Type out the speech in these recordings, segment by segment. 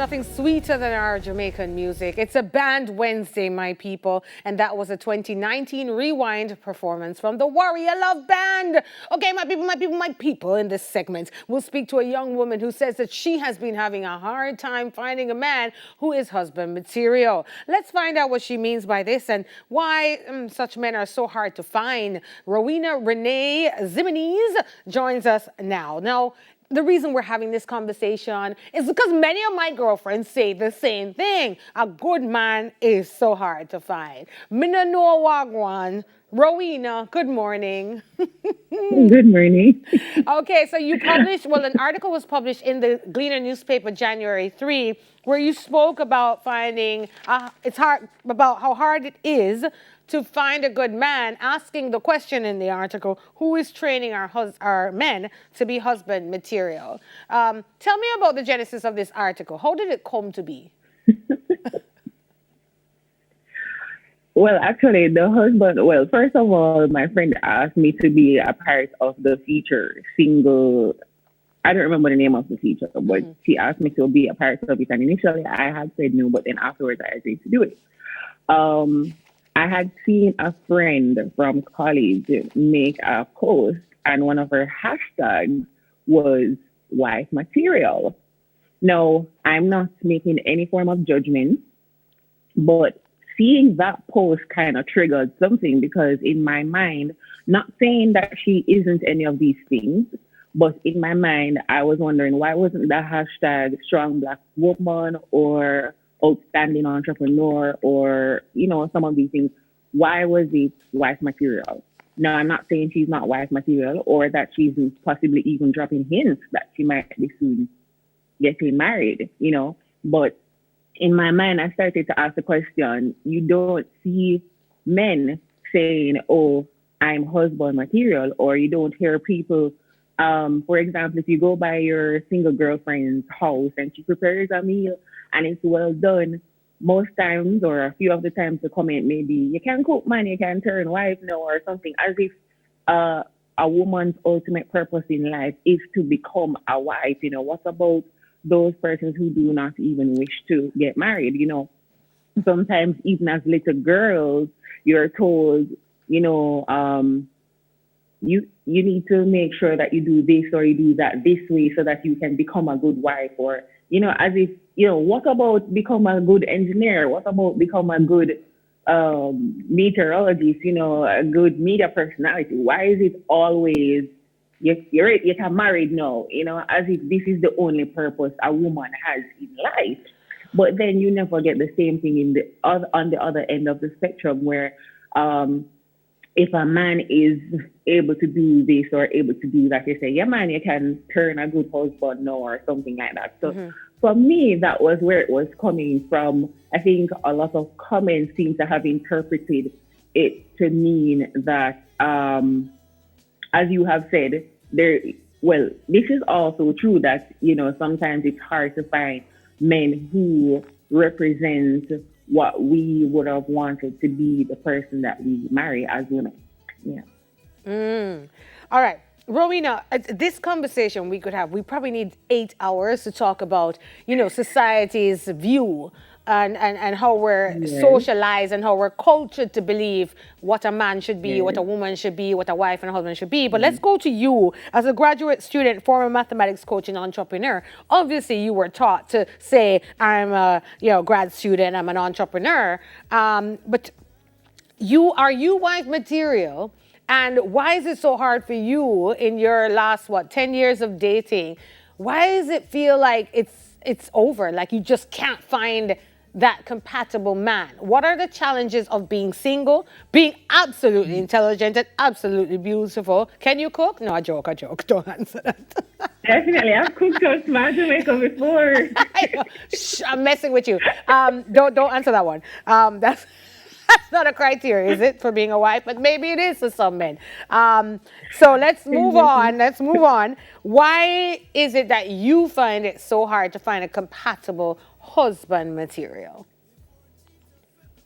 nothing sweeter than our Jamaican music. It's a Band Wednesday, my people, and that was a 2019 Rewind performance from the Warrior Love Band. Okay, my people, in this segment, we'll speak to a young woman who says that she has been having a hard time finding a man who is husband material. Let's find out what she means by this and why such men are so hard to find. Rowena Renee Zimenez joins us now. Now, the reason we're having this conversation is because many of my girlfriends say the same thing. A good man is so hard to find. Mina no wagwan. Rowena, good morning. Good morning. Okay, so you published, well, an article was published in the Gleaner newspaper January 3, where you spoke about finding, it's hard, about how hard it is to find a good man, asking the question in the article, who is training our men to be husband material? Tell me about the genesis of this article. How did it come to be? Well, actually, well, first of all, my friend asked me to be a part of the feature single. I don't remember the name of the feature, but she asked me to be a part of it. And initially, I had said no, but then afterwards, I agreed to do it. I had seen a friend from college make a post, and one of her hashtags was wife material. Now, I'm not making any form of judgment, but seeing that post kind of triggered something because in my mind, not saying that she isn't any of these things, but in my mind, I was wondering why wasn't the hashtag strong black woman or outstanding entrepreneur or, some of these things. Why was it wife material? Now, I'm not saying she's not wife material or that she's possibly even dropping hints that she might be soon getting married, but in my mind, I started to ask the question, you don't see men saying, oh, I'm husband material, or you don't hear people, for example, if you go by your single girlfriend's house and she prepares a meal and it's well done, most times or a few of the times the comment may be, you can cook man, you can turn wife now or something, as if a woman's ultimate purpose in life is to become a wife. What about those persons who do not even wish to get married? Sometimes even as little girls, you're told, you need to make sure that you do this or you do that this way so that you can become a good wife, or as if what about become a good engineer, what about become a good meteorologist, a good media personality? Why is it always you're married now, as if this is the only purpose a woman has in life? But then you never get the same thing on the other end of the spectrum, where if a man is able to do this or able to do that, you say, yeah, man, you can turn a good husband now or something like that. So for me, that was where it was coming from. I think a lot of comments seem to have interpreted it to mean that, as you have said, this is also true that, sometimes it's hard to find men who represent what we would have wanted to be the person that we marry as women. Yeah. All right. Rowena, this conversation we could have, we probably need 8 hours to talk about, society's view and how we're socialized and how we're cultured to believe what a man should be, what a woman should be, what a wife and a husband should be. But let's go to you as a graduate student, former mathematics coach and entrepreneur. Obviously, you were taught to say, I'm a grad student, I'm an entrepreneur. But are you wife material? And why is it so hard for you in your last, 10 years of dating? Why does it feel like it's over? Like you just can't find that compatible man? What are the challenges of being single, being absolutely intelligent and absolutely beautiful? Can you cook? No, a joke. Don't answer that. Definitely. I've cooked up smart Jamaica before. Shh, I'm messing with you. Don't answer that one. That's not a criteria, is it, for being a wife? But maybe it is for some men. So let's move on. Why is it that you find it so hard to find a compatible husband material?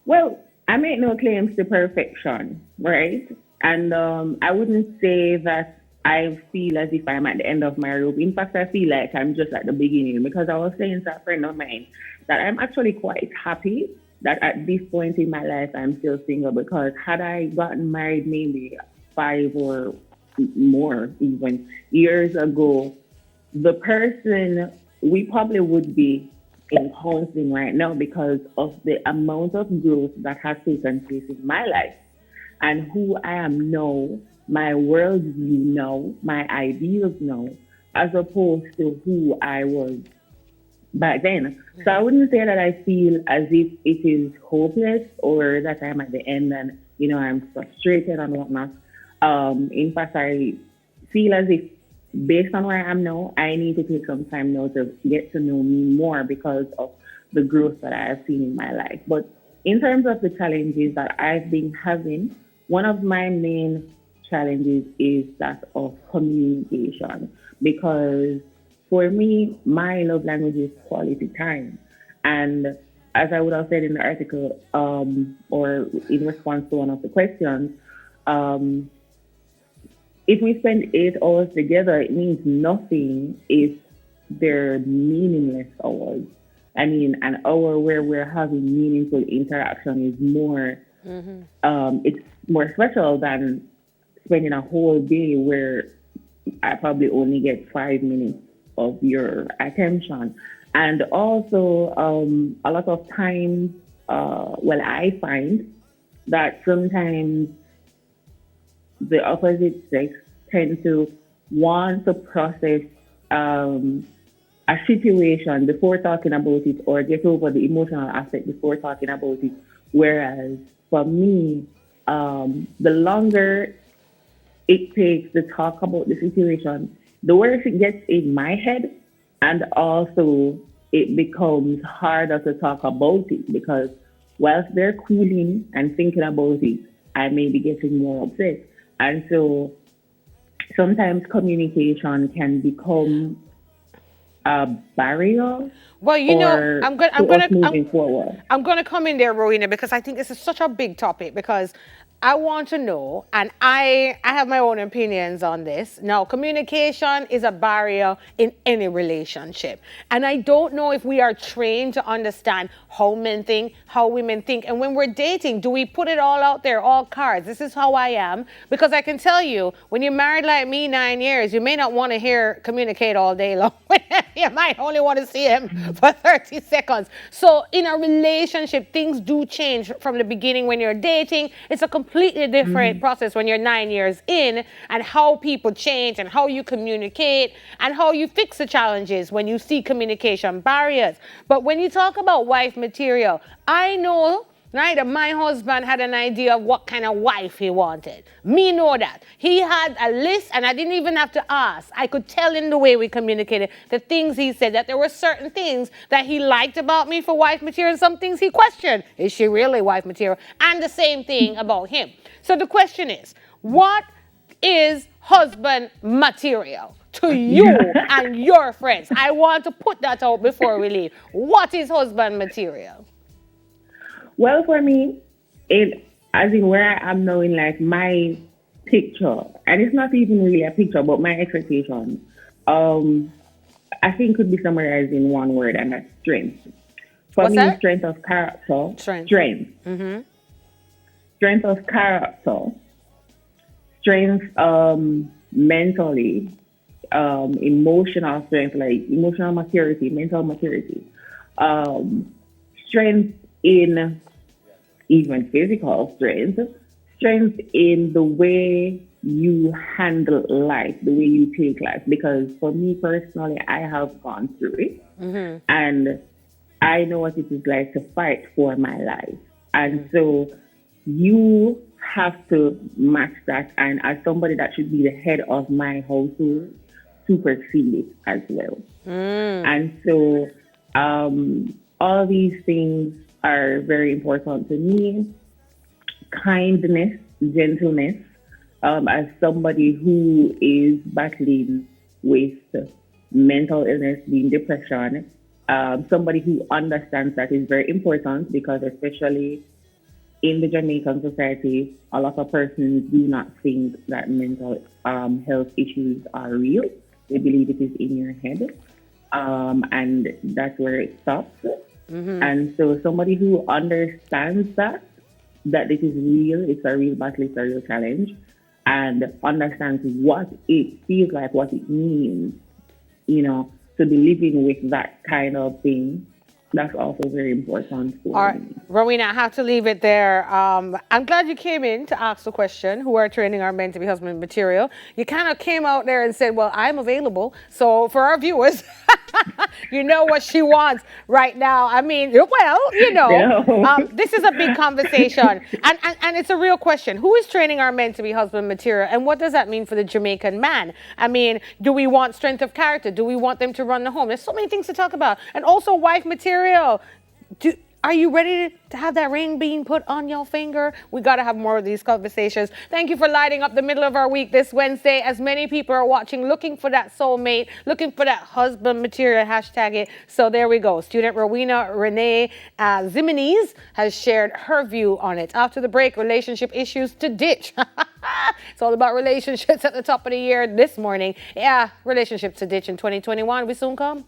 Well, I make no claims to perfection, right? And I wouldn't say that I feel as if I'm at the end of my rope. In fact, I feel like I'm just at the beginning because I was saying to a friend of mine that I'm actually quite happy that at this point in my life I'm still single because had I gotten married maybe 5 or more even years ago, the person we probably would be in counseling right now because of the amount of growth that has taken place in my life and who I am now, my worldview now, my ideals now, as opposed to who I was back then. So I wouldn't say that I feel as if it is hopeless or that I'm at the end and I'm frustrated and whatnot. In fact, I feel as if based on where I am now, I need to take some time now to get to know me more because of the growth that I have seen in my life. But in terms of the challenges that I've been having, one of my main challenges is that of communication because for me, my love language is quality time. And as I would have said in the article, or in response to one of the questions, um, if we spend 8 hours together, it means nothing if they're meaningless hours. I mean, an hour where we're having meaningful interaction is more, it's more special than spending a whole day where I probably only get 5 minutes of your attention. And also, a lot of times, well, I find that sometimes the opposite sex tend to want to process um, a situation before talking about it or get over the emotional aspect before talking about it. Whereas for me, the longer it takes to talk about the situation, the worse it gets in my head, and also it becomes harder to talk about it because whilst they're cooling and thinking about it, I may be getting more upset. And so sometimes communication can become a barrier Well, or to us moving forward. I'm gonna come in there, Rowena, because I think this is such a big topic because I want to know, and I have my own opinions on this. Now, communication is a barrier in any relationship, and I don't know if we are trained to understand how men think, how women think, and when we're dating, do we put it all out there, all cards? This is how I am, because I can tell you, when you're married like me 9 years, you may not want to hear communicate all day long. You might only want to see him for 30 seconds. So in a relationship, things do change from the beginning when you're dating. It's a completely different Mm-hmm. process when you're 9 years in, and how people change and how you communicate and how you fix the challenges when you see communication barriers. But when you talk about wife material, I know right? My husband had an idea of what kind of wife he wanted. Me know that. He had a list and I didn't even have to ask. I could tell in the way we communicated, the things he said, that there were certain things that he liked about me for wife material and some things he questioned. Is she really wife material? And the same thing about him. So the question is, what is husband material to you and your friends? I want to put that out before we leave. What is husband material? Well, for me, it as in where I am now in life, my picture, and it's not even really a picture, but my expectation, um, I think could be summarized in one word, and that's strength. For What's me, that? strength of character, Strength. strength, strength of character, strength mentally, emotional strength, like emotional maturity, mental maturity, um, strength in even physical strength, strength in the way you handle life, the way you take life. Because for me personally, I have gone through it and I know what it is like to fight for my life. And so you have to match that. And as somebody that should be the head of my household, supersede it as well. And so all these things are very important to me. Kindness, gentleness, as somebody who is battling with mental illness, being depression, somebody who understands that is very important because especially in the Jamaican society, a lot of persons do not think that mental health issues are real. They believe it is in your head. And that's where it stops. And so somebody who understands that this is real, it's a real battle, it's a real challenge, and understands what it feels like, what it means, to be living with that kind of thing, that's also very important All for right, me. Rowena, I have to leave it there. I'm glad you came in to ask the question, who are training our men to be husband material. You kind of came out there and said, well, I'm available. So for our viewers, you know what she wants right now. I mean, well, No. this is a big conversation. And it's a real question. Who is training our men to be husband material? And what does that mean for the Jamaican man? I mean, do we want strength of character? Do we want them to run the home? There's so many things to talk about. And also wife material. Are you ready to have that ring being put on your finger? We got to have more of these conversations. Thank you for lighting up the middle of our week this Wednesday. As many people are watching, looking for that soulmate, looking for that husband material, hashtag it. So there we go. Student Rowena Renee Zimenez has shared her view on it. After the break, relationship issues to ditch. It's all about relationships at the top of the year this morning. Yeah, relationships to ditch in 2021. We soon come.